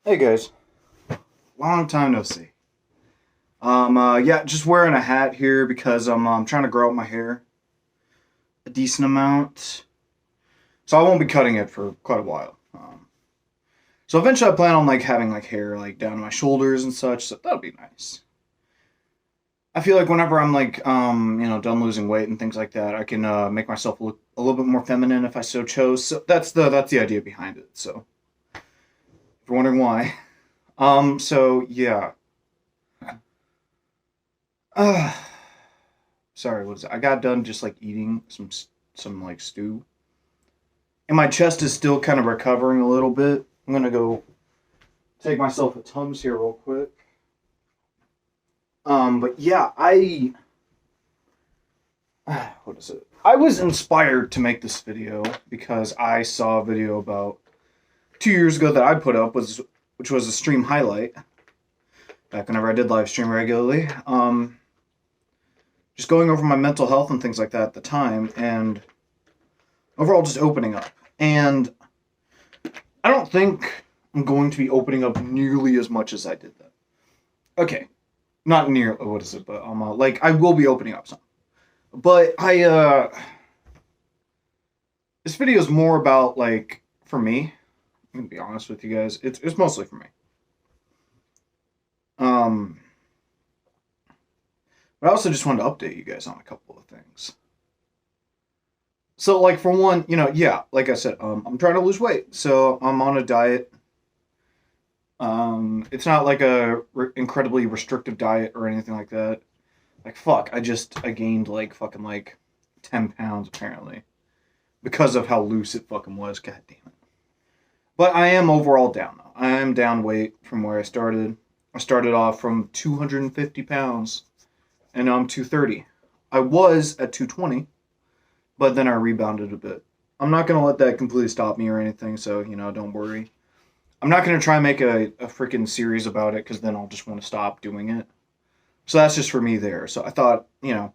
Hey guys, long time no see. Yeah, just wearing a hat here because I'm trying to grow out my hair a decent amount, so I won't be cutting it for quite a while. So eventually I plan on like having like hair like down to my shoulders and such. So that'll be nice. I feel like whenever I'm like done losing weight and things like that, I can make myself look a little bit more feminine if I so chose. So that's the idea behind it. So if you're wondering why, so yeah. Uh, Sorry, what is it? I got done just like eating some like stew, and my chest is still kind of recovering a little bit. I'm gonna go take myself a Tums here real quick. But yeah, what is it? I was inspired to make this video because I saw a video about 2 years ago that I put up which was a stream highlight back whenever I did live stream regularly. Just going over my mental health and things like that at the time, and overall just opening up. And I don't think I'm going to be opening up nearly as much as I did then. Okay, not near. What is it? But like I will be opening up some. But this video is more about like for me. I'm gonna be honest with you guys. It's mostly for me. Um, but I also just wanted to update you guys on a couple of things. So like for one, yeah, like I said, I'm trying to lose weight, so I'm on a diet. It's not like a incredibly restrictive diet or anything like that. Like fuck, I gained like fucking like 10 pounds apparently because of how loose it fucking was. God damn it. But I am overall down though. I am down weight from where I started. I started off from 250 pounds, and now I'm 230. I was at 220, but then I rebounded a bit. I'm not gonna let that completely stop me or anything, so don't worry. I'm not gonna try and make a freaking series about it because then I'll just want to stop doing it. So that's just for me there. So I thought, I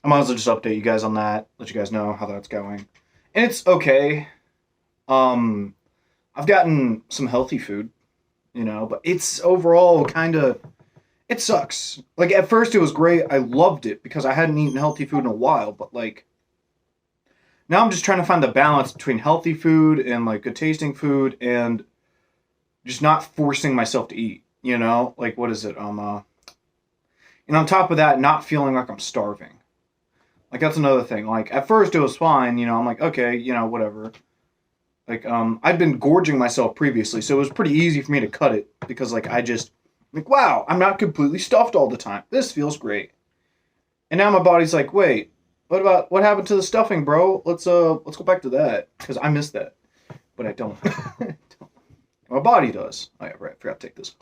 might as well just update you guys on that, let you guys know how that's going. And it's okay. Um, I've gotten some healthy food, but it's overall kind of, it sucks. Like at first it was great. I loved it because I hadn't eaten healthy food in a while, but like now I'm just trying to find the balance between healthy food and like good tasting food and just not forcing myself to eat, Like what is it? And on top of that, not feeling like I'm starving. Like that's another thing. Like at first it was fine, I'm like, okay, whatever. Like I'd been gorging myself previously, so it was pretty easy for me to cut it because like I just like wow, I'm not completely stuffed all the time. This feels great. And now my body's like, wait, what happened to the stuffing, bro? Let's go back to that because I miss that, but I don't. My body does. Oh yeah, right. I forgot to take this.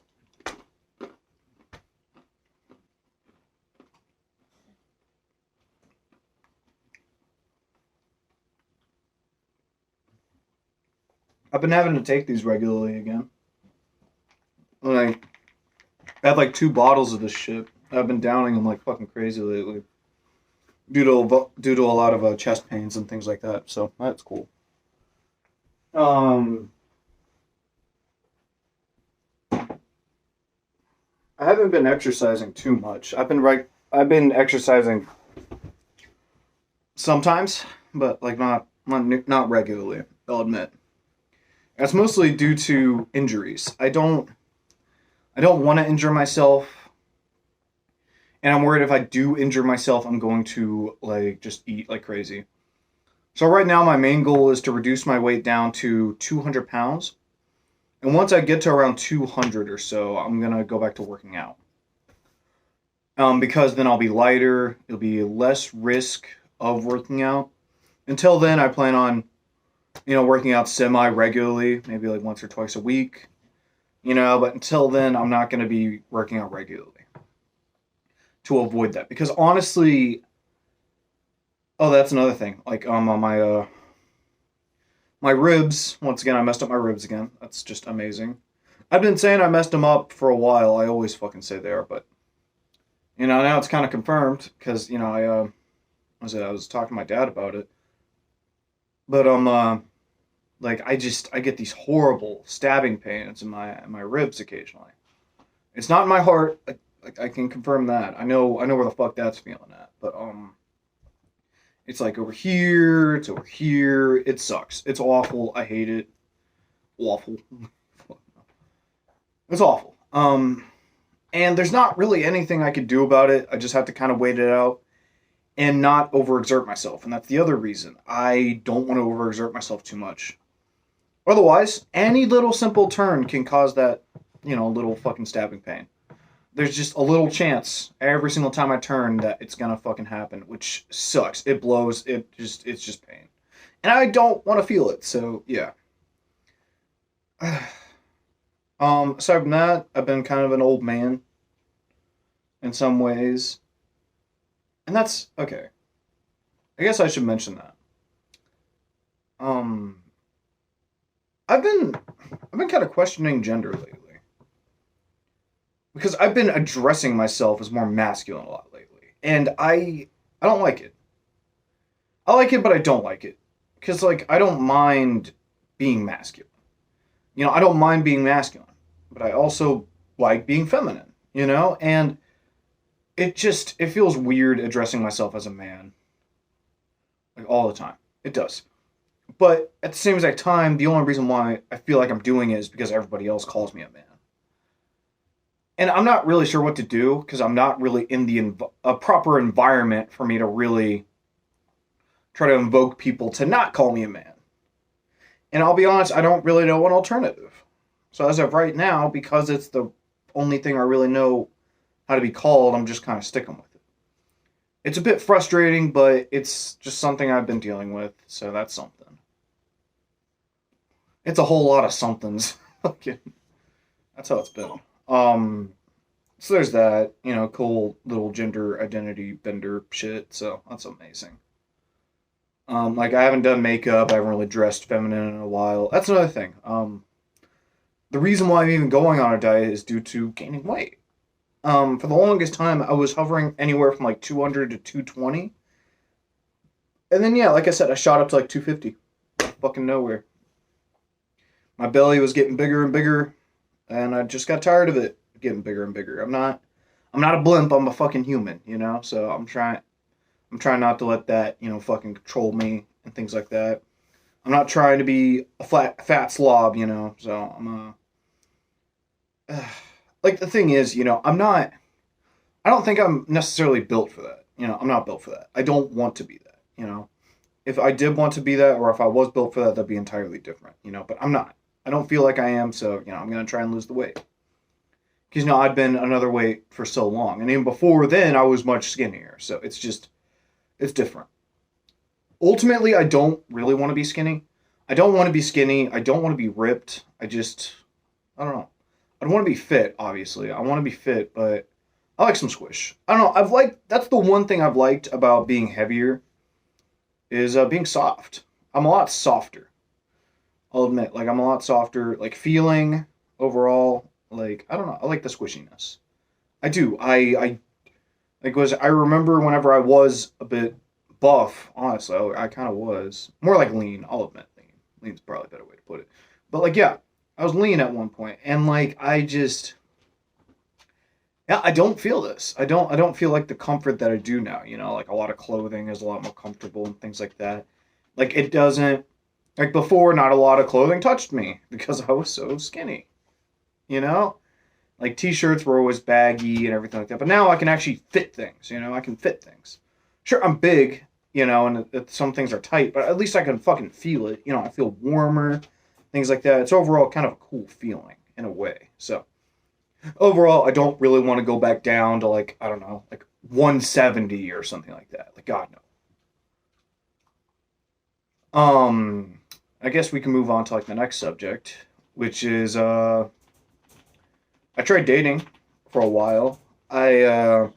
I've been having to take these regularly again. Like, I had like 2 bottles of this shit. I've been downing them like fucking crazy lately, due to a lot of chest pains and things like that. So that's cool. Um, I haven't been exercising too much. I've been exercising sometimes, but like not regularly. I'll admit. That's mostly due to injuries. I don't want to injure myself, and I'm worried if I do injure myself, I'm going to like just eat like crazy. So right now my main goal is to reduce my weight down to 200 pounds. And once I get to around 200 or so, I'm going to go back to working out. Because then I'll be lighter, it'll be less risk of working out. Until then, I plan on, working out semi regularly, maybe like once or twice a week. But until then, I'm not going to be working out regularly to avoid that. Because honestly, oh, that's another thing. Like on my ribs, once again, I messed up my ribs again. That's just amazing. I've been saying I messed them up for a while. I always fucking say they are, but now it's kind of confirmed because I was talking to my dad about it. But Like I get these horrible stabbing pains in my ribs occasionally. It's not in my heart. I can confirm that. I know where the fuck that's feeling at. But it's like over here. It's over here. It sucks. It's awful. I hate it. Awful. It's awful. And there's not really anything I could do about it. I just have to kind of wait it out and not overexert myself. And that's the other reason. I don't want to overexert myself too much. Otherwise, any little simple turn can cause that, little fucking stabbing pain. There's just a little chance every single time I turn that it's gonna fucking happen, which sucks. It blows. It's just pain. And I don't want to feel it, so yeah. Aside from that, I've been kind of an old man in some ways. And that's okay. I guess I should mention that. Um I've been kind of questioning gender lately. Because I've been addressing myself as more masculine a lot lately. And I don't like it. I like it, but I don't like it. Because like I don't mind being masculine. I don't mind being masculine, but I also like being feminine, And it feels weird addressing myself as a man like all the time. It does. But at the same exact time, the only reason why I feel like I'm doing it is because everybody else calls me a man. And I'm not really sure what to do because I'm not really in a proper environment for me to really try to invoke people to not call me a man. And I'll be honest, I don't really know an alternative. So as of right now, because it's the only thing I really know how to be called, I'm just kind of sticking with it. It's a bit frustrating, but it's just something I've been dealing with, so that's something. It's a whole lot of somethings. That's how it's been. So there's that, cool little gender identity bender shit, so that's amazing. Like I haven't done makeup, I haven't really dressed feminine in a while. That's another thing. The reason why I'm even going on a diet is due to gaining weight. For the longest time, I was hovering anywhere from like 200 to 220. And then, yeah, like I said, I shot up to like 250. Fucking nowhere. My belly was getting bigger and bigger, and I just got tired of it getting bigger and bigger. I'm not a blimp, I'm a fucking human, So I'm trying not to let that, fucking control me and things like that. I'm not trying to be a fat slob, So I'm like the thing is, I don't think I'm necessarily built for that. I'm not built for that. I don't want to be that, If I did want to be that, or if I was built for that, that'd be entirely different, But I'm not. I don't feel like I am, so, I'm going to try and lose the weight. Because, I'd been another weight for so long. And even before then, I was much skinnier. So it's different. Ultimately, I don't really want to be skinny. I don't want to be skinny. I don't want to be ripped. I don't know. I don't want to be fit, obviously. I want to be fit, but I like some squish. I don't know. That's the one thing I've liked about being heavier is being soft. I'm a lot softer. I'll admit, like I'm a lot softer, like feeling overall, like I don't know, I like the squishiness. I do. I remember whenever I was a bit buff, honestly, I kind of was more like lean. I'll admit lean. Lean's probably a better way to put it. But like yeah, I was lean at one point, and like I don't feel this. I don't feel like the comfort that I do now. Like a lot of clothing is a lot more comfortable and things like that. Like it doesn't. Like before, not a lot of clothing touched me because I was so skinny. Like t-shirts were always baggy and everything like that. But now I can actually fit things. I can fit things. Sure, I'm big, and some things are tight, but at least I can fucking feel it. I feel warmer, things like that. It's overall kind of a cool feeling in a way. So overall, I don't really want to go back down to like, I don't know, like 170 or something like that. Like God, no. I guess we can move on to like the next subject, which is I tried dating for a while. I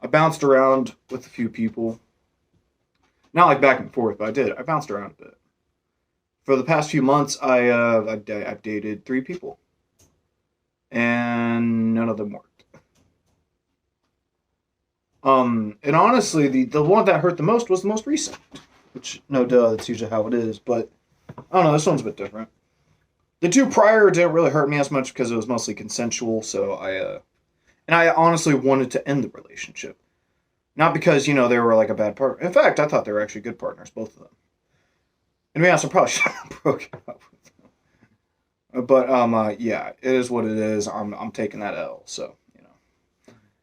bounced around with a few people. Not like back and forth, but I did. I bounced around a bit. For the past few months, I've dated 3 people, and none of them worked. And honestly, the one that hurt the most was the most recent, which no duh, that's usually how it is, but I don't know, this one's a bit different. The two prior didn't really hurt me as much because it was mostly consensual, so and I honestly wanted to end the relationship. Not because, they were like a bad partner. In fact, I thought they were actually good partners, both of them. And to be honest, I probably should have broken up with them. But, yeah, it is what it is. I'm taking that L, so,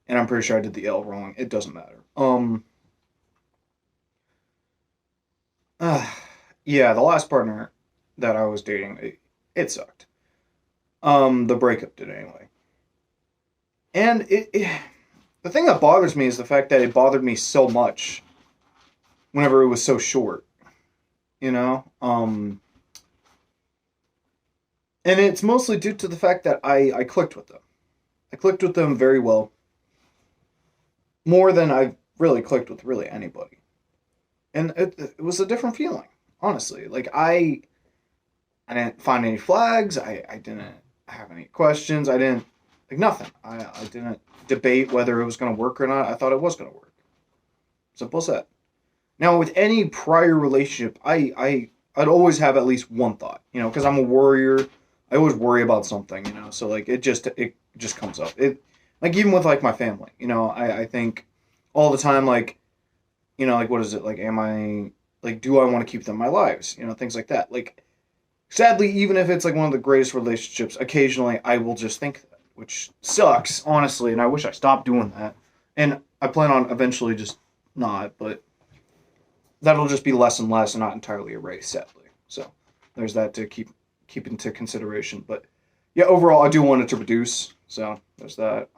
And I'm pretty sure I did the L wrong. It doesn't matter. Yeah, the last partner that I was dating, it sucked. The breakup did anyway. And the thing that bothers me is the fact that it bothered me so much whenever it was so short, and it's mostly due to the fact that I clicked with them. I clicked with them very well, more than I've really clicked with really anybody. And it was a different feeling, honestly. Like, I didn't find any flags, I didn't have any questions, I didn't, like, nothing. I didn't debate whether it was going to work or not. I thought it was going to work. Simple as that. Now, with any prior relationship, I'd always have at least one thought, because I'm a worrier. I always worry about something, so, like, it just comes up. Like, even with, like, my family, I think all the time, like, like, what is it? Like, do I want to keep them in my lives? Things like that. Like, sadly, even if it's, like, one of the greatest relationships, occasionally I will just think that, which sucks, honestly, and I wish I stopped doing that. And I plan on eventually just not, but that'll just be less and less and not entirely erased, sadly. So there's that to keep into consideration. But yeah, overall, I do want it to reduce. So there's that.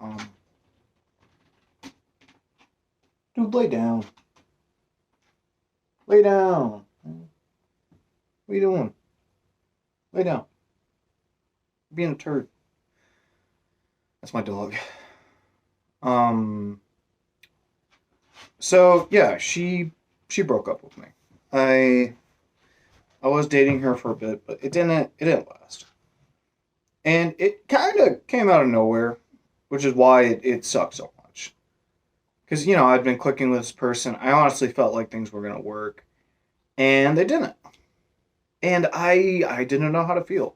Dude, lay down. Lay down. What are you doing? Lay down. You're being a turd. That's my dog. So yeah, she broke up with me. I was dating her for a bit, but it didn't last. And it kind of came out of nowhere, which is why it sucked so much. Because, I'd been clicking with this person. I honestly felt like things were going to work. And they didn't. And I didn't know how to feel.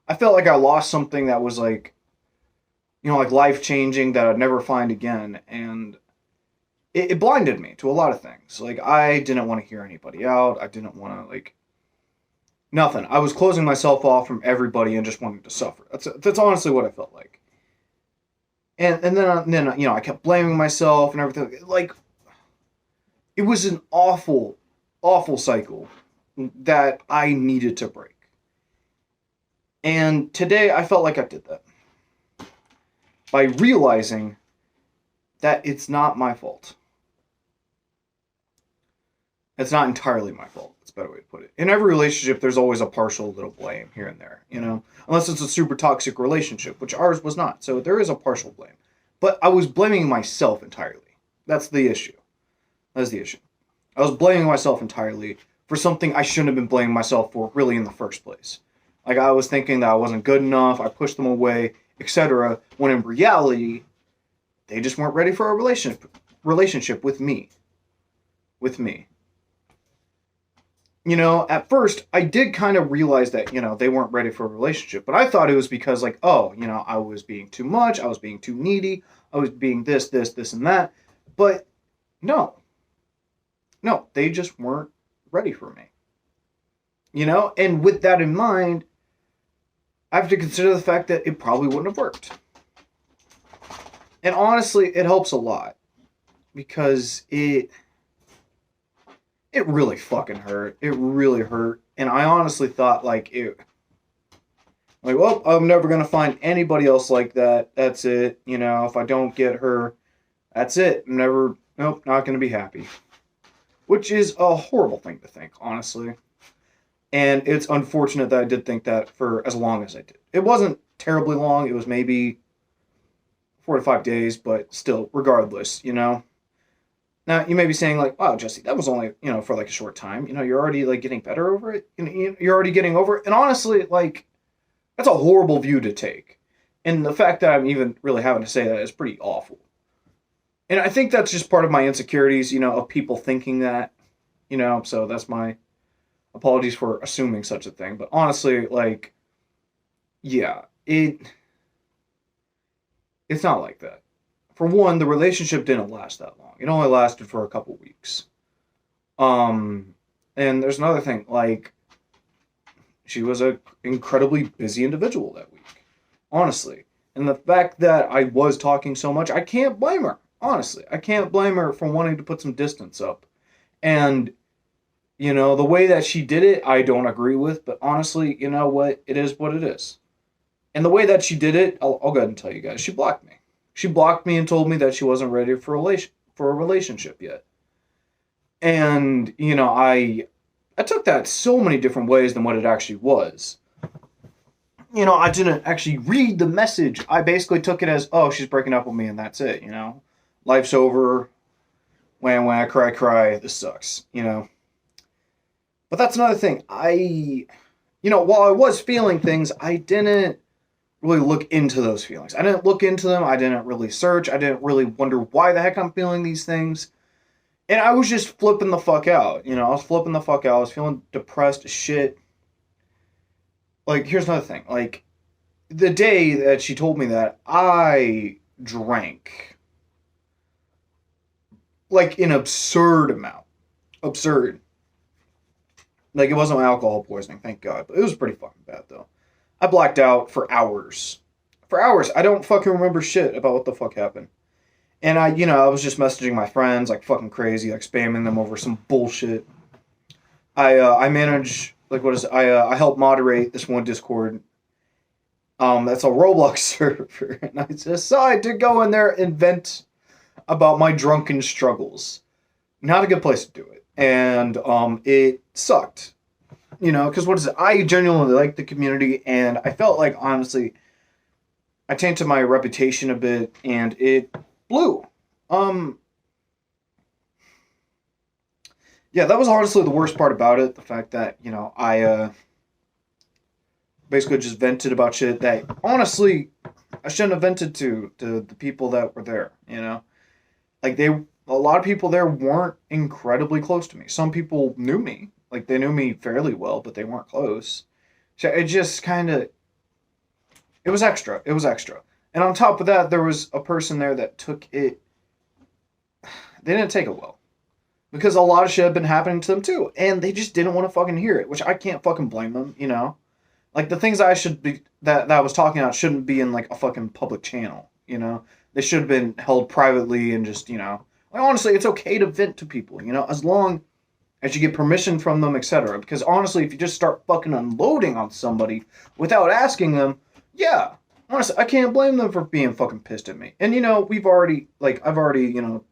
I felt like I lost something that was like, like life-changing that I'd never find again. And it blinded me to a lot of things. Like, I didn't want to hear anybody out. I didn't want to, like, nothing. I was closing myself off from everybody and just wanting to suffer. That's honestly what I felt like. And then I kept blaming myself and everything. Like, it was an awful, awful cycle that I needed to break. And today I felt like I did that. By realizing that it's not my fault. It's not entirely my fault. That's a better way to put it. In every relationship, there's always a partial little blame here and there, Unless it's a super toxic relationship, which ours was not. So there is a partial blame. But I was blaming myself entirely. That's the issue. That's the issue. I was blaming myself entirely for something I shouldn't have been blaming myself for really in the first place. Like, I was thinking that I wasn't good enough, I pushed them away, etc. When in reality, they just weren't ready for a relationship with me. With me. At first, I did kind of realize that, they weren't ready for a relationship. But I thought it was because, like, I was being too much, I was being too needy, I was being this, and that. But no. No, they just weren't ready for me. And with that in mind, I have to consider the fact that it probably wouldn't have worked. And honestly, it helps a lot. Because it really fucking hurt. It really hurt. And I honestly thought, like, well, I'm never going to find anybody else like that. That's it. If I don't get her, that's it. Nope, not going to be happy. Which is a horrible thing to think, honestly. And it's unfortunate that I did think that for as long as I did. It wasn't terribly long. It was maybe 4 to 5 days, but still, regardless, Now, you may be saying, like, wow, Jesse, that was only, for, like, a short time. You're already, like, getting better over it. You're already getting over it. And honestly, like, that's a horrible view to take. And the fact that I'm even really having to say that is pretty awful. And I think that's just part of my insecurities, of people thinking that, so that's my Apologies for assuming such a thing, but honestly, like, yeah, it's not like that. For one, the relationship didn't last that long. It only lasted for a couple weeks. Um, and there's another thing, like, she was a incredibly busy individual that week, honestly. And the fact that I was talking so much, I can't blame her. Honestly, I can't blame her for wanting to put some distance up. And the way that she did it, I don't agree with. But honestly, you know what? It is what it is. And the way that she did it, I'll go ahead and tell you guys. She blocked me. She blocked me and told me that she wasn't ready for a relationship yet. And I took that so many different ways than what it actually was. I didn't actually read the message. I basically took it as, oh, she's breaking up with me and that's it. Life's over. When I cry, cry. This sucks. But that's another thing. While I was feeling things, I didn't really look into those feelings. I didn't look into them. I didn't really search. I didn't really wonder why the heck I'm feeling these things. And I was just flipping the fuck out. I was flipping the fuck out. I was feeling depressed as shit. Like, here's another thing. Like, the day that she told me that, I drank. Like, an absurd amount. Absurd. Like, it wasn't alcohol poisoning, thank God. But it was pretty fucking bad, though. I blacked out for hours. For hours. I don't fucking remember shit about what the fuck happened. And I was just messaging my friends like fucking crazy, like spamming them over some bullshit. I manage, like, what is it? I help moderate this one Discord. That's a Roblox server. And I decided to go in there and vent about my drunken struggles. Not a good place to do it. And it sucked. Because what is it? I genuinely like the community, and I felt like, honestly, I tainted my reputation a bit, and it blew. Yeah, that was honestly the worst part about it. The fact that, I basically just vented about shit that, honestly, I shouldn't have vented to the people that were there, Like, a lot of people there weren't incredibly close to me. Some people knew me. Like, they knew me fairly well, but they weren't close. So it just kind of, it was extra. It was extra. And on top of that, there was a person there that took it, they didn't take it well. Because a lot of shit had been happening to them too. And they just didn't want to fucking hear it, which I can't fucking blame them, Like, the things I should be, that I was talking about shouldn't be in, like, a fucking public channel, They should have been held privately and just, like, honestly, it's okay to vent to people, as long as you get permission from them, etc. Because honestly, if you just start fucking unloading on somebody without asking them, yeah, honestly, I can't blame them for being fucking pissed at me. And I've already,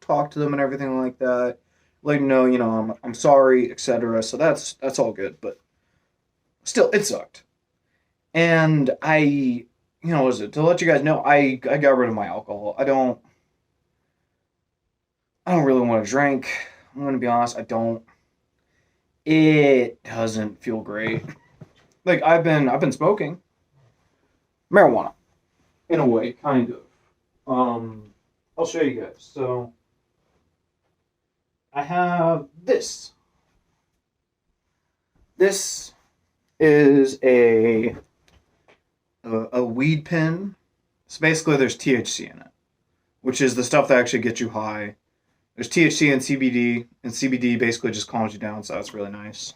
talked to them and everything like that, let them know, I'm sorry, etc. So that's all good. But still, it sucked. And I, what is it? To let you guys know, I got rid of my alcohol. I don't really want to drink. I'm gonna be honest, I don't. It doesn't feel great. Like, I've been smoking marijuana, in a way, kind of. I'll show you guys. So I have this. This is a weed pen. So basically, there's THC in it, which is the stuff that actually gets you high. There's THC and CBD, and CBD basically just calms you down, so that's really nice.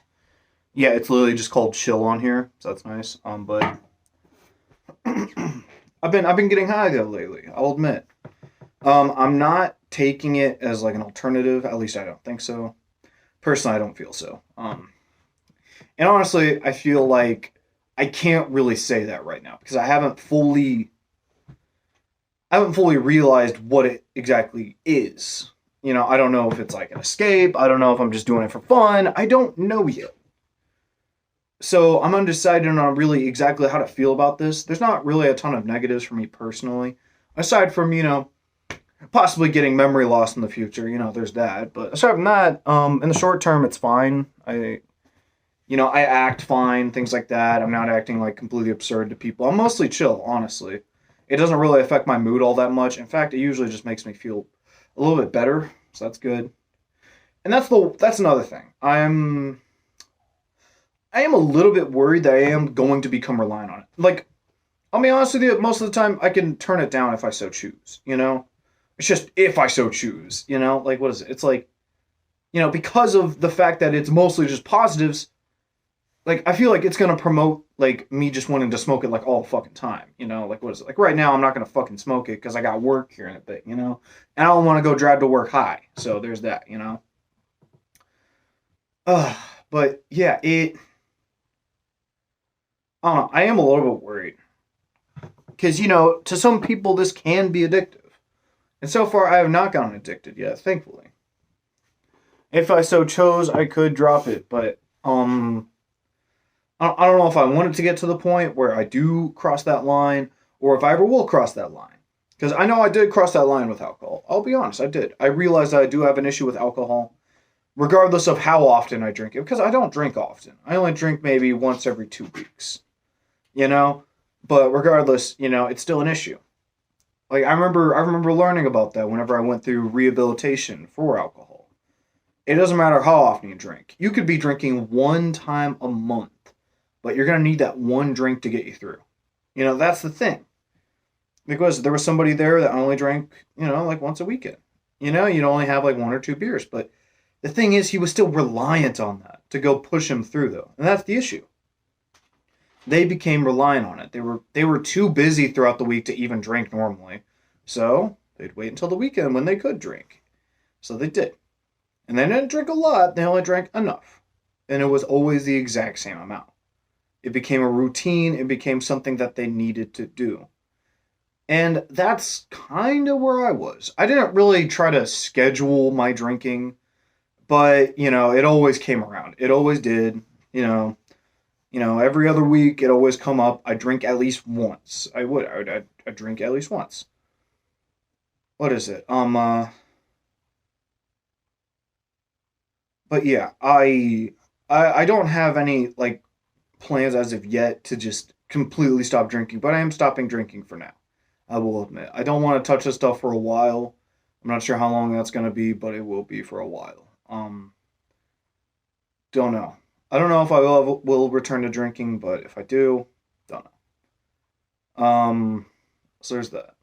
Yeah, it's literally just called chill on here, so that's nice. But I've been getting high though lately, I'll admit. I'm not taking it as like an alternative, at least I don't think so. Personally, I don't feel so. And honestly, I feel like I can't really say that right now because I haven't fully realized what it exactly is. I don't know if it's like an escape. I don't know if I'm just doing it for fun. I don't know yet. So I'm undecided on really exactly how to feel about this. There's not really a ton of negatives for me personally. Aside from, possibly getting memory loss in the future. There's that. But aside from that, in the short term, it's fine. I act fine, things like that. I'm not acting like completely absurd to people. I'm mostly chill, honestly. It doesn't really affect my mood all that much. In fact, it usually just makes me feel a little bit better, so that's good. And that's another thing. I am a little bit worried that I am going to become reliant on it. Like, I'll be honest with you, most of the time I can turn it down if I so choose, you know? It's just if I so choose, you know? Like, what is it? It's like, because of the fact that it's mostly just positives, like, I feel like it's gonna promote, like, me just wanting to smoke it, like, all the fucking time, you know? Like, what is it? Like, right now, I'm not gonna fucking smoke it because I got work here in a bit, you know? And I don't wanna go drive to work high, so there's that, you know? But, yeah, I don't know, I am a little bit worried. Because, to some people, this can be addictive. And so far, I have not gotten addicted yet, thankfully. If I so chose, I could drop it, but, I don't know if I want it to get to the point where I do cross that line, or if I ever will cross that line. Because I know I did cross that line with alcohol. I'll be honest, I did. I realized that I do have an issue with alcohol, regardless of how often I drink it, because I don't drink often. I only drink maybe once every 2 weeks, you know? But regardless, it's still an issue. Like I remember learning about that whenever I went through rehabilitation for alcohol. It doesn't matter how often you drink. You could be drinking one time a month, but you're gonna need that one drink to get you through. That's the thing. Because there was somebody there that only drank, like once a weekend. You'd only have like 1 or 2 beers, but the thing is, he was still reliant on that to go push him through, though, and that's the issue. They became reliant on it. They were too busy throughout the week to even drink normally, so they'd wait until the weekend when they could drink. So they did, and they didn't drink a lot. They only drank enough, and it was always the exact same amount. It became a routine. It became something that they needed to do. And that's kind of where I was. I didn't really try to schedule my drinking, but it always came around. It always did. Every other week it always come up. I drink at least once. I'd drink at least once. What is it? But yeah, I don't have any like plans as of yet to just completely stop drinking, but I am stopping drinking for now. I will admit. I don't want to touch this stuff for a while. I'm not sure how long that's going to be, but it will be for a while. Don't know. I don't know if I will return to drinking, but if I do, don't know. So there's that.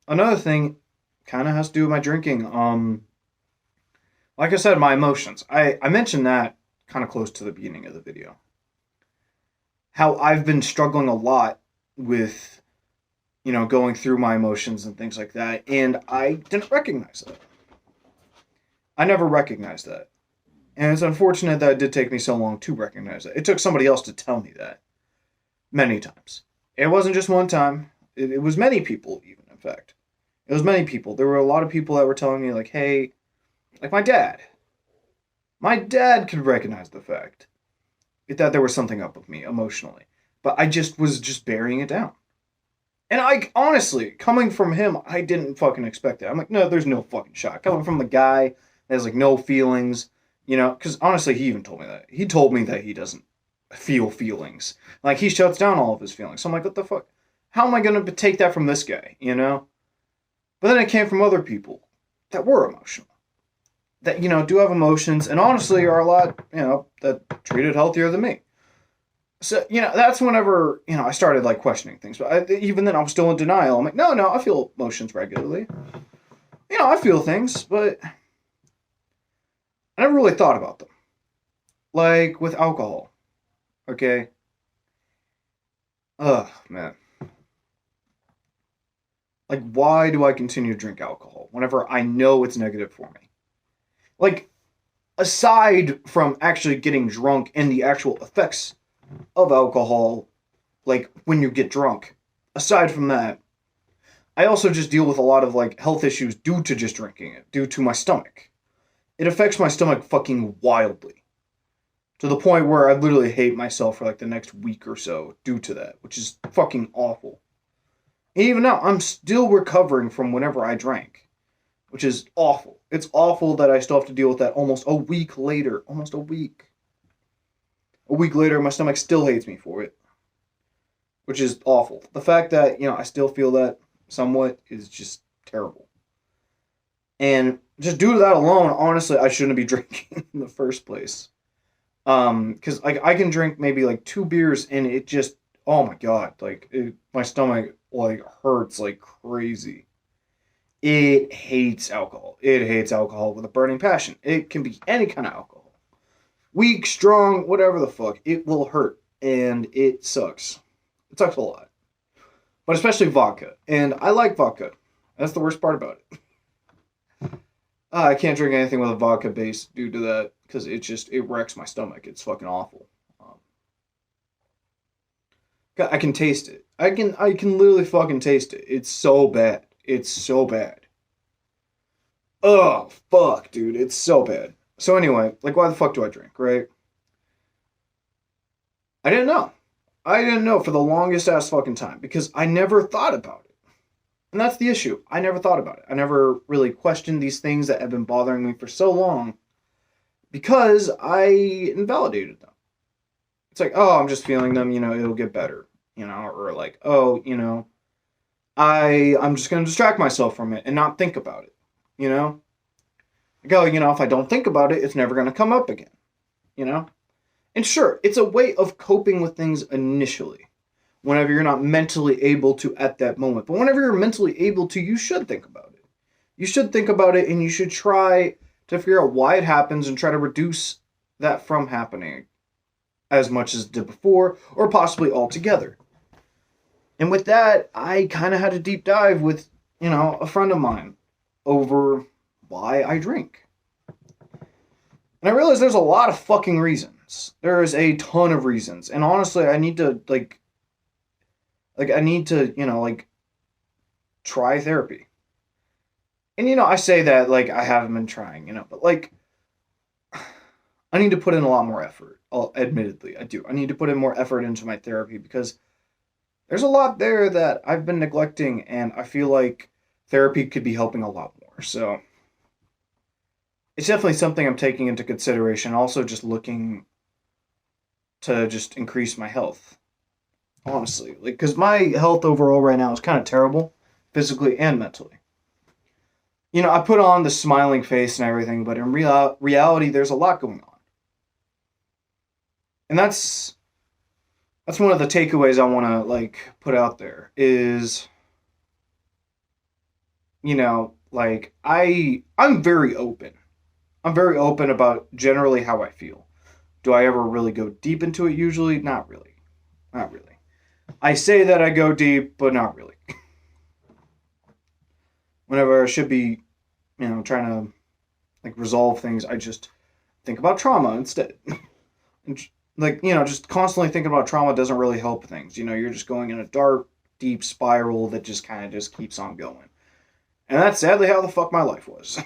Another thing kind of has to do with my drinking. Like I said, my emotions. I mentioned that kind of close to the beginning of the video. How I've been struggling a lot with, going through my emotions and things like that, and I didn't recognize that. I never recognized that. And it's unfortunate that it did take me so long to recognize that. It took somebody else to tell me that many times. It wasn't just one time. It was many people, even, in fact. It was many people. There were a lot of people that were telling me, like, hey, like my dad. My dad could recognize the fact that there was something up with me emotionally. But I just was just burying it down. And I, honestly, coming from him, I didn't fucking expect that. I'm like, no, there's no fucking shot. Coming from the guy that has, like, no feelings, because honestly, he even told me that. He told me that he doesn't feel feelings. Like, he shuts down all of his feelings. So I'm like, what the fuck? How am I going to take that from this guy, But then it came from other people that were emotional. That, do have emotions, and honestly are a lot, that treated healthier than me. So, that's whenever, I started, like, questioning things. But even then, I was still in denial. I'm like, no, I feel emotions regularly. I feel things, but I never really thought about them. Like, with alcohol. Okay? Ugh, man. Like, why do I continue to drink alcohol whenever I know it's negative for me? Like, aside from actually getting drunk and the actual effects of alcohol, like when you get drunk, aside from that, I also just deal with a lot of like health issues due to just drinking it, due to my stomach. It affects my stomach fucking wildly. To the point where I literally hate myself for like the next week or so due to that, which is fucking awful. And even now, I'm still recovering from whenever I drank, which is awful. It's awful that I still have to deal with that almost a week later. Almost a week. A week later, my stomach still hates me for it, which is awful. The fact that, I still feel that somewhat is just terrible. And just due to that alone, honestly, I shouldn't be drinking in the first place. Because like I can drink maybe like 2 beers and it just, oh my god, like my stomach like hurts like crazy. It hates alcohol. It hates alcohol with a burning passion. It can be any kind of alcohol, weak, strong, whatever the fuck. It will hurt and it sucks. It sucks a lot, but especially vodka. And I like vodka. That's the worst part about it. I can't drink anything with a vodka base due to that because it wrecks my stomach. It's fucking awful. I can taste it. I can literally fucking taste it. It's so bad. It's so bad. Oh fuck, dude, it's so bad. So anyway, like, why the fuck do I drink, right? I didn't know. I didn't know for the longest ass fucking time because I never thought about it. And that's the issue. I never thought about it. I never really questioned these things that have been bothering me for so long because I invalidated them. It's like, oh, I'm just feeling them, it'll get better, or like, oh, I'm just gonna distract myself from it and not think about it, Like, oh, if I don't think about it, it's never gonna come up again, you know? And sure, it's a way of coping with things initially, whenever you're not mentally able to at that moment. But whenever you're mentally able to, you should think about it. You should think about it and you should try to figure out why it happens and try to reduce that from happening as much as it did before, or possibly altogether. And with that, I kind of had a deep dive with, a friend of mine over why I drink. And I realized there's a lot of fucking reasons. There's a ton of reasons. And honestly, I need to, try therapy. And, I say that, I haven't been trying, but, I need to put in a lot more effort. Admittedly, I do. I need to put in more effort into my therapy because there's a lot there that I've been neglecting, and I feel like therapy could be helping a lot more. So it's definitely something I'm taking into consideration. Also, just looking to just increase my health. Honestly, because my health overall right now is kind of terrible, physically and mentally. I put on the smiling face and everything, but in reality, there's a lot going on. And that's one of the takeaways I want to put out there is, I'm very open. I'm very open about generally how I feel. Do I ever really go deep into it? Usually, not really. Not really. I say that I go deep, but not really. Whenever I should be, trying to resolve things, I just think about trauma instead. And, just constantly thinking about trauma doesn't really help things. You're just going in a dark, deep spiral that just kind of just keeps on going. And that's sadly how the fuck my life was.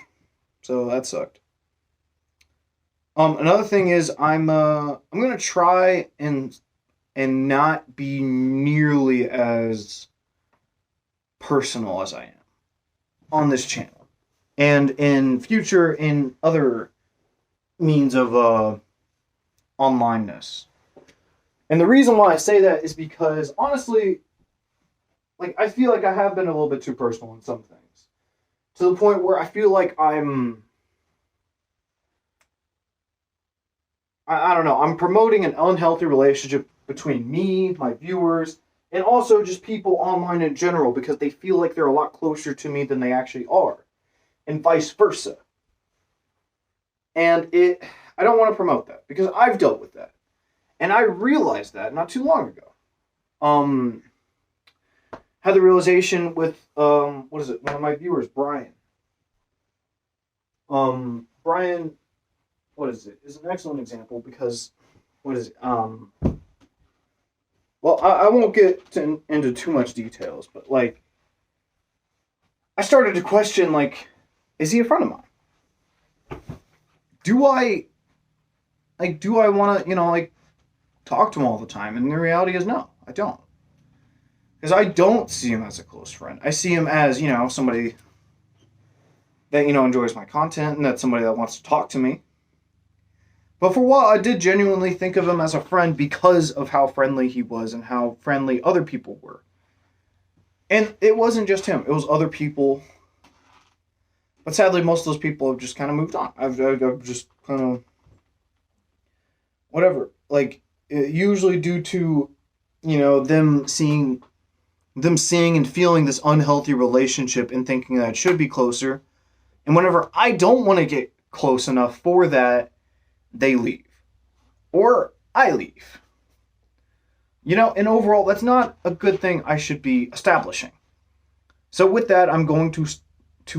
So that sucked. Another thing is I'm gonna try and not be nearly as personal as I am on this channel. And in future, in other means of onlineness. And the reason why I say that is because, honestly, I feel like I have been a little bit too personal in some things. To the point where I feel like I don't know, I'm promoting an unhealthy relationship between me, my viewers, and also just people online in general because they feel like they're a lot closer to me than they actually are. And vice versa. And I don't want to promote that because I've dealt with that. And I realized that not too long ago. Had the realization with, one of my viewers, Brian. Brian, is an excellent example because, well, I won't get into too much details, but, I started to question, is he a friend of mine? Do I want to, talk to him all the time? And the reality is no, I don't. Because I don't see him as a close friend. I see him as, somebody that, enjoys my content and that's somebody that wants to talk to me. But for a while, I did genuinely think of him as a friend because of how friendly he was and how friendly other people were. And it wasn't just him. It was other people But sadly, most of those people have just kind of moved on. I've just kind of whatever. Like usually due to them seeing and feeling this unhealthy relationship and thinking that it should be closer. And whenever I don't want to get close enough for that, they leave or I leave. And overall, that's not a good thing I should be establishing. So with that, I'm going to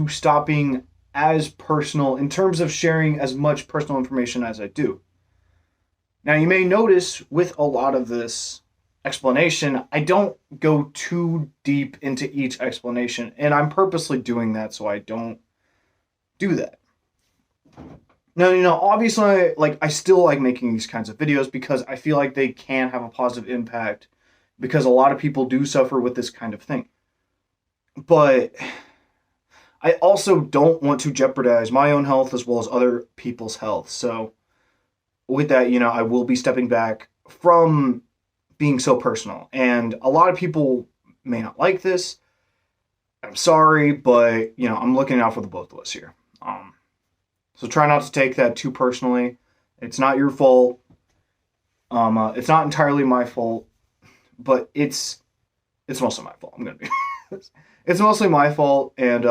stop being as personal in terms of sharing as much personal information as I do. Now, you may notice with a lot of this explanation, I don't go too deep into each explanation, and I'm purposely doing that so I don't do that. Now, obviously, I still like making these kinds of videos because I feel like they can have a positive impact because a lot of people do suffer with this kind of thing. But I also don't want to jeopardize my own health as well as other people's health. So with that, I will be stepping back from being so personal. And a lot of people may not like this. I'm sorry, but, I'm looking out for the both of us here. So try not to take that too personally. It's not your fault. It's not entirely my fault, but it's mostly my fault. I'm gonna be. It's mostly my fault, and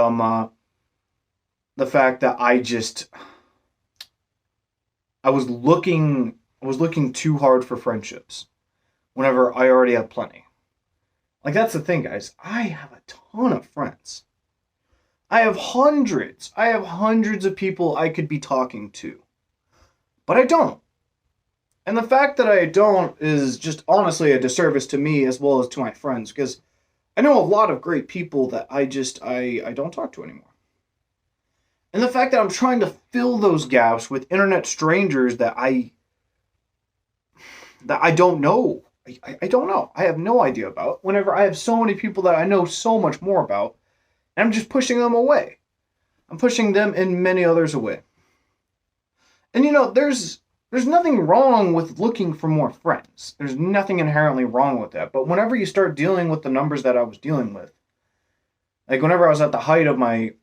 the fact that I was looking too hard for friendships, whenever I already have plenty. That's the thing, guys. I have a ton of friends. I have hundreds of people I could be talking to. But I don't. And the fact that I don't is just honestly a disservice to me as well as to my friends, because I know a lot of great people that I don't talk to anymore. And the fact that I'm trying to fill those gaps with internet strangers that I don't know. I don't know. I have no idea about. Whenever I have so many people that I know so much more about, and I'm just pushing them away. I'm pushing them and many others away. And there's nothing wrong with looking for more friends. There's nothing inherently wrong with that. But whenever you start dealing with the numbers that I was dealing with, whenever I was at the height of my,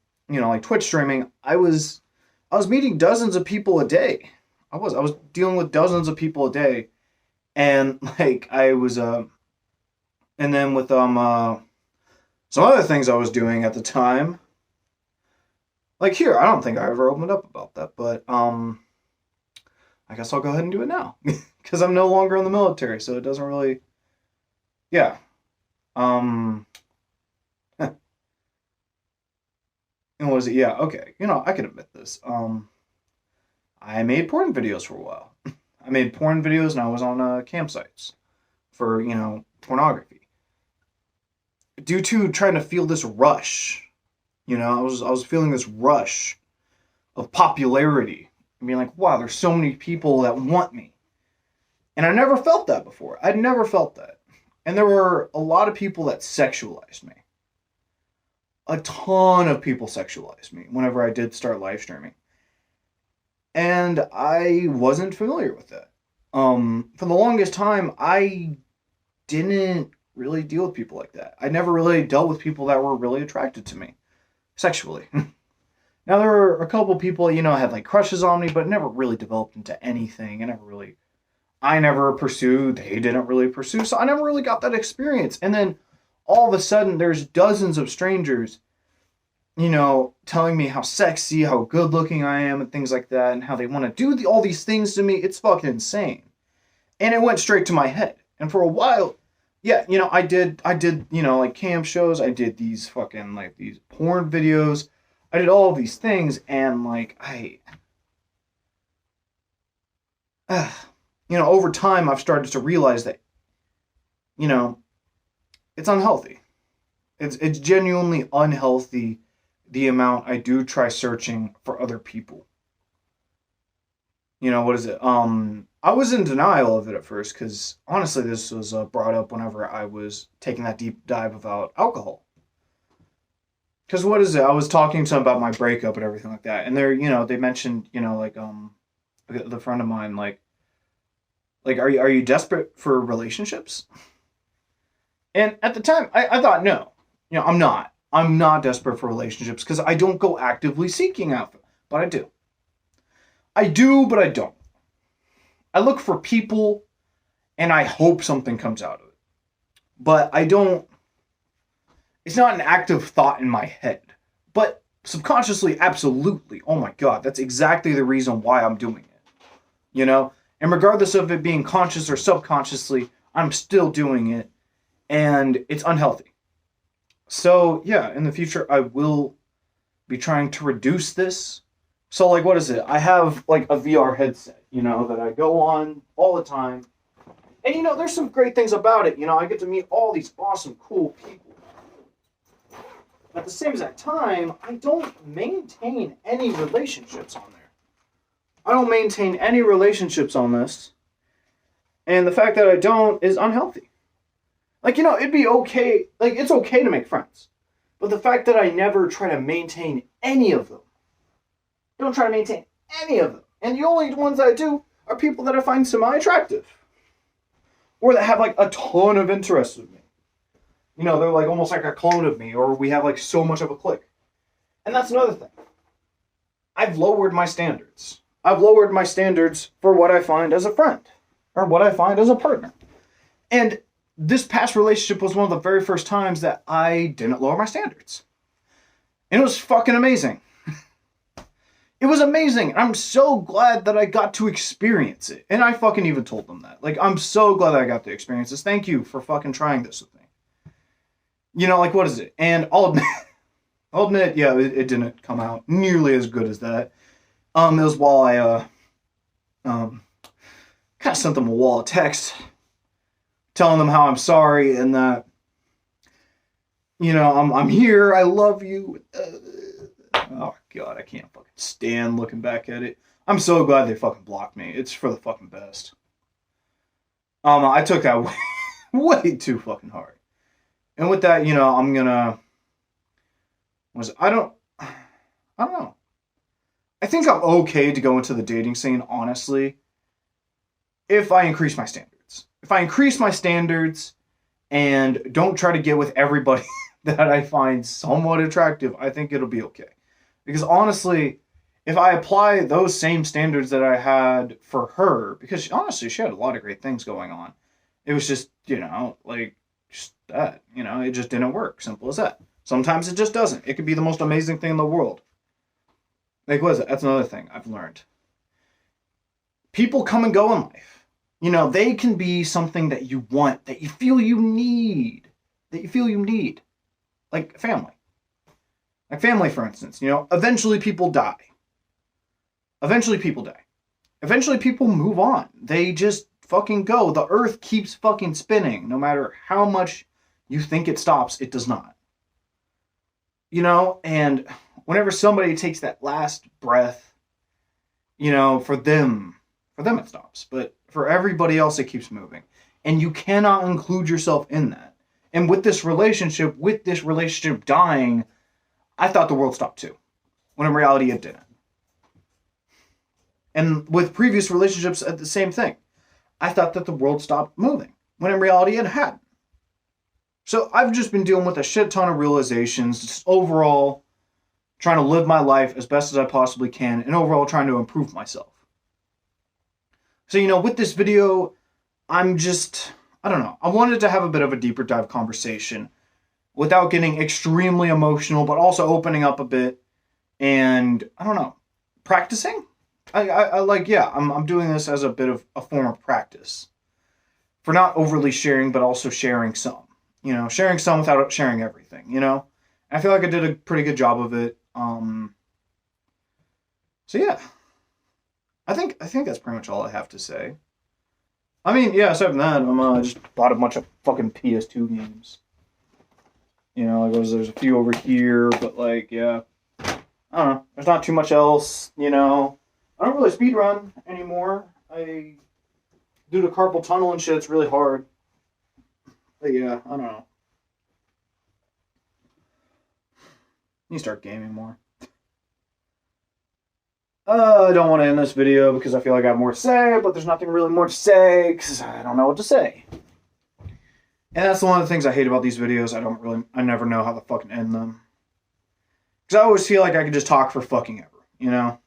Twitch streaming, I was meeting dozens of people a day. I was dealing with dozens of people a day. And I was and then with some other things I was doing at the time. Here, I don't think I ever opened up about that, but I guess I'll go ahead and do it now because I'm no longer in the military, so it doesn't really. Yeah. And what was it? Yeah. Okay. I can admit this. I made porn videos for a while. I made porn videos, and I was on campsites for pornography. Due to trying to feel this rush, I was feeling this rush of popularity. And being like, wow, there's so many people that want me. And I never felt that before. I'd never felt that. And there were a lot of people that sexualized me. A ton of people sexualized me whenever I did start live streaming. And I wasn't familiar with that. For the longest time, I didn't really deal with people like that. I never really dealt with people that were really attracted to me sexually. Now, there were a couple people, had crushes on me, but never really developed into anything. I never pursued, they didn't really pursue, so I never really got that experience. And then all of a sudden, there's dozens of strangers, telling me how sexy, how good looking I am, and things like that, and how they want to do all these things to me. It's fucking insane. And it went straight to my head. And for a while, yeah, I did, cam shows, I did these fucking, these porn videos, I did all of these things, and, over time, I've started to realize that, it's unhealthy. It's genuinely unhealthy, the amount I do try searching for other people. What is it? I was in denial of it at first, because, honestly, this was brought up whenever I was taking that deep dive about alcohol. Because what is it? I was talking to them about my breakup and everything like that. And they mentioned, the friend of mine, are you desperate for relationships? And at the time, I thought, no, I'm not. I'm not desperate for relationships because I don't go actively seeking out them. But I do. I do, but I don't. I look for people and I hope something comes out of it. But I don't. It's not an active thought in my head. But subconsciously, absolutely. Oh my God, that's exactly the reason why I'm doing it. You know? And regardless of it being conscious or subconsciously, I'm still doing it. And it's unhealthy. So, yeah, in the future, I will be trying to reduce this. So, like, what is it? I have, like, a VR headset, you know, that I go on all the time. And, you know, there's some great things about it. You know, I get to meet all these awesome, cool people. At the same exact time, I don't maintain any relationships on there. I don't maintain any relationships on this. And the fact that I don't is unhealthy. Like, you know, it'd be okay. Like, it's okay to make friends. But the fact that I never try to maintain any of them. I don't try to maintain any of them. And the only ones that I do are people that I find semi-attractive. Or that have, like, a ton of interest in me. You know, they're like almost like a clone of me, or we have like so much of a click. And that's another thing. I've lowered my standards. I've lowered my standards for what I find as a friend, or what I find as a partner. And this past relationship was one of the very first times that I didn't lower my standards. And it was fucking amazing. It was amazing. I'm so glad that I got to experience it. And I fucking even told them that. Like, I'm so glad that I got to experience this. Thank you for fucking trying this with me. You know, like, what is it? And I'll admit, yeah, it didn't come out nearly as good as that. It was while I, kind of sent them a wall of text telling them how I'm sorry and that, you know, I'm here, I love you. Oh, God, I can't fucking stand looking back at it. I'm so glad they fucking blocked me. It's for the fucking best. I took that way too fucking hard. And with that, you know, I'm gonna... I don't know. I think I'm okay to go into the dating scene, honestly, if I increase my standards. If I increase my standards and don't try to get with everybody that I find somewhat attractive, I think it'll be okay. Because honestly, if I apply those same standards that I had for her, because honestly, she had a lot of great things going on. It was just, you know, like... just that, you know, it just didn't work. Simple as that. Sometimes it just doesn't. It could be the most amazing thing in the world. Like, what is it? That's another thing I've learned. People come and go in life. You know, they can be something that you want, that you feel you need. Like family. Like family, for instance. You know, eventually people die. Eventually people move on. They just fucking go. The earth keeps fucking spinning. No matter how much you think it stops, it does not. You know, and whenever somebody takes that last breath, you know, for them it stops. But for everybody else, it keeps moving. And you cannot include yourself in that. And with this relationship dying, I thought the world stopped too. When in reality, it didn't. And with previous relationships, the same thing. I thought that the world stopped moving, when in reality it hadn't. So I've just been dealing with a shit ton of realizations, just overall trying to live my life as best as I possibly can, and overall trying to improve myself. So, you know, with this video, I don't know, I wanted to have a bit of a deeper dive conversation without getting extremely emotional, but also opening up a bit and, I don't know, practicing? I'm doing this as a bit of a form of practice for not overly sharing, but also sharing some, you know, sharing some without sharing everything, you know, and I feel like I did a pretty good job of it. So yeah, I think that's pretty much all I have to say. I mean, yeah, aside from that, I just bought a bunch of fucking PS2 games. You know, like there's a few over here, but like, yeah, I don't know, there's not too much else, you know. I don't really speedrun anymore. Due to carpal tunnel and shit, it's really hard. But yeah, I don't know. You start gaming more. I don't want to end this video because I feel like I have more to say, but there's nothing really more to say because I don't know what to say. And that's one of the things I hate about these videos. I never know how to fucking end them. Because I always feel like I could just talk for fucking ever, you know?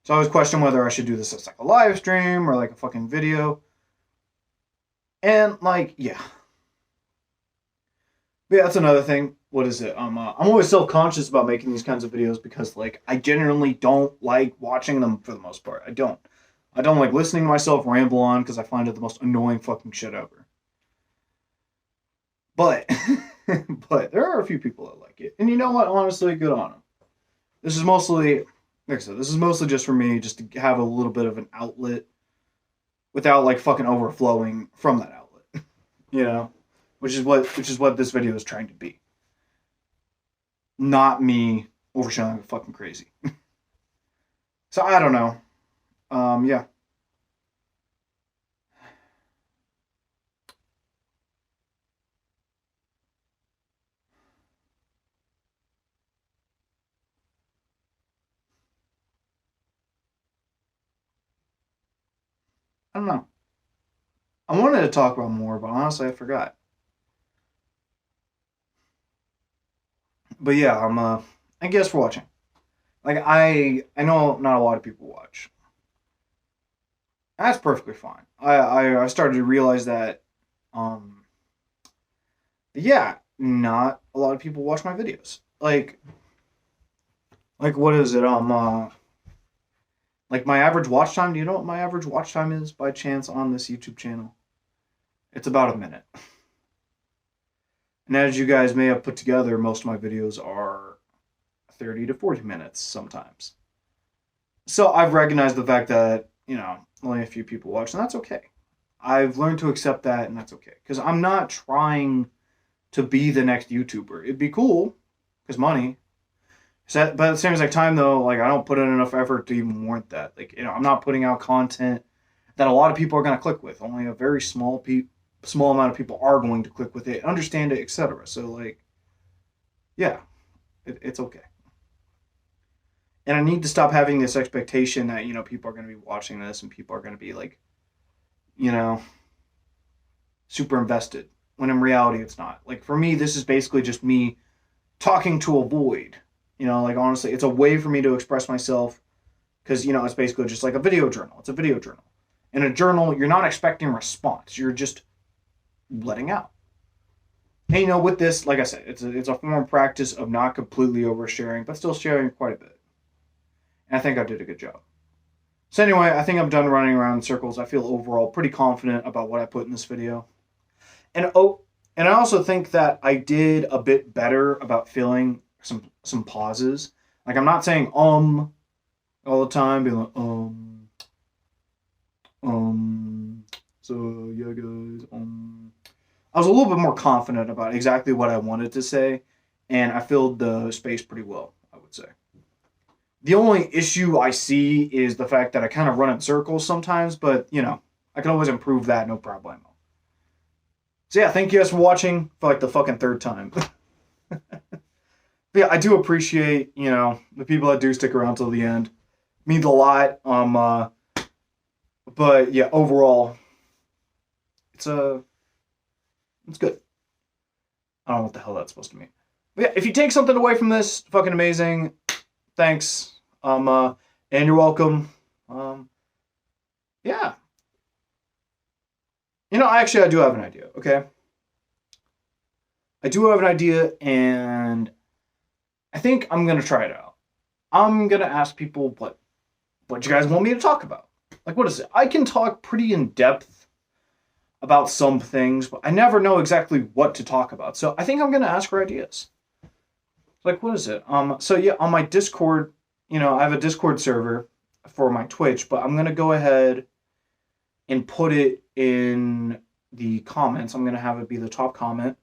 So I always question whether I should do this as like a live stream or like a fucking video. And like, yeah. But yeah, that's another thing. What is it? I'm always self-conscious about making these kinds of videos because like I genuinely don't like watching them for the most part. I don't. I don't like listening to myself ramble on because I find it the most annoying fucking shit ever. But but there are a few people that like it. And you know what? Honestly, good on them. This is mostly, like I said, this is mostly just for me, just to have a little bit of an outlet without like fucking overflowing from that outlet. You know? Which is what this video is trying to be. Not me overshadowing fucking crazy. So I don't know. Yeah. I don't know. I wanted to talk about more, but honestly I forgot. But yeah, I guess for watching. Like I know not a lot of people watch. That's perfectly fine. I started to realize that um yeah, not a lot of people watch my videos. Like what is it? Like my average watch time, do you know what my average watch time is by chance on this YouTube channel? It's about a minute. And as you guys may have put together, most of my videos are 30 to 40 minutes sometimes. So I've recognized the fact that, you know, only a few people watch, and that's okay. I've learned to accept that, and that's okay. Because I'm not trying to be the next YouTuber. It'd be cool, because money. So, but at the same exact time, though, like, I don't put in enough effort to even warrant that. Like, you know, I'm not putting out content that a lot of people are going to click with. Only a very small amount of people are going to click with it, understand it, etc. So, like, yeah, it's okay. And I need to stop having this expectation that, you know, people are going to be watching this and people are going to be, like, you know, super invested. When in reality, it's not. Like, for me, this is basically just me talking to a void. You know, like, honestly, it's a way for me to express myself because, you know, it's basically just like a video journal. It's a video journal. In a journal, you're not expecting a response. You're just letting out. And, you know, with this, like I said, it's a form of practice of not completely oversharing, but still sharing quite a bit. And I think I did a good job. So anyway, I think I'm done running around in circles. I feel overall pretty confident about what I put in this video. And and I also think that I did a bit better about filling some pauses. Like I'm not saying all the time, being like so yeah guys, I was a little bit more confident about exactly what I wanted to say, and I filled the space pretty well, I would say. The only issue I see is the fact that I kind of run in circles sometimes, but you know, I can always improve that, no problemo. So yeah, thank you guys for watching for like the fucking third time. But yeah, I do appreciate, you know, the people that do stick around till the end. It means a lot. But yeah, overall, it's good. I don't know what the hell that's supposed to mean. But yeah, if you take something away from this, fucking amazing. Thanks. And you're welcome. Yeah. You know, actually, I do have an idea, okay? I do have an idea, and I think I'm going to try it out. I'm going to ask people what you guys want me to talk about. Like, what is it? I can talk pretty in depth about some things, but I never know exactly what to talk about. So I think I'm going to ask for ideas. Like, what is it? So yeah, on my Discord, you know, I have a Discord server for my Twitch, but I'm going to go ahead and put it in the comments. I'm going to have it be the top comment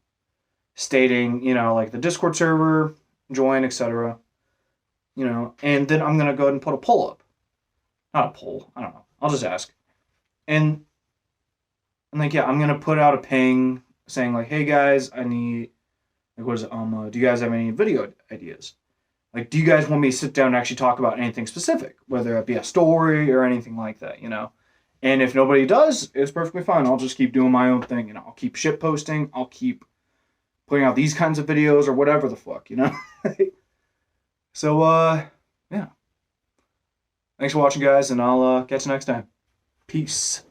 stating, you know, like the Discord server, join, etc. You know, and then I'm going to go ahead and put a poll up. Not a poll. I don't know. I'll just ask. And like, yeah, I'm going to put out a ping saying like, hey guys, I need, like, what is it? Do you guys have any video ideas? Like, do you guys want me to sit down and actually talk about anything specific? Whether it be a story or anything like that, you know? And if nobody does, it's perfectly fine. I'll just keep doing my own thing, and I'll keep shit posting. I'll keep putting out these kinds of videos or whatever the fuck, you know? So, yeah. Thanks for watching, guys, and I'll catch you next time. Peace.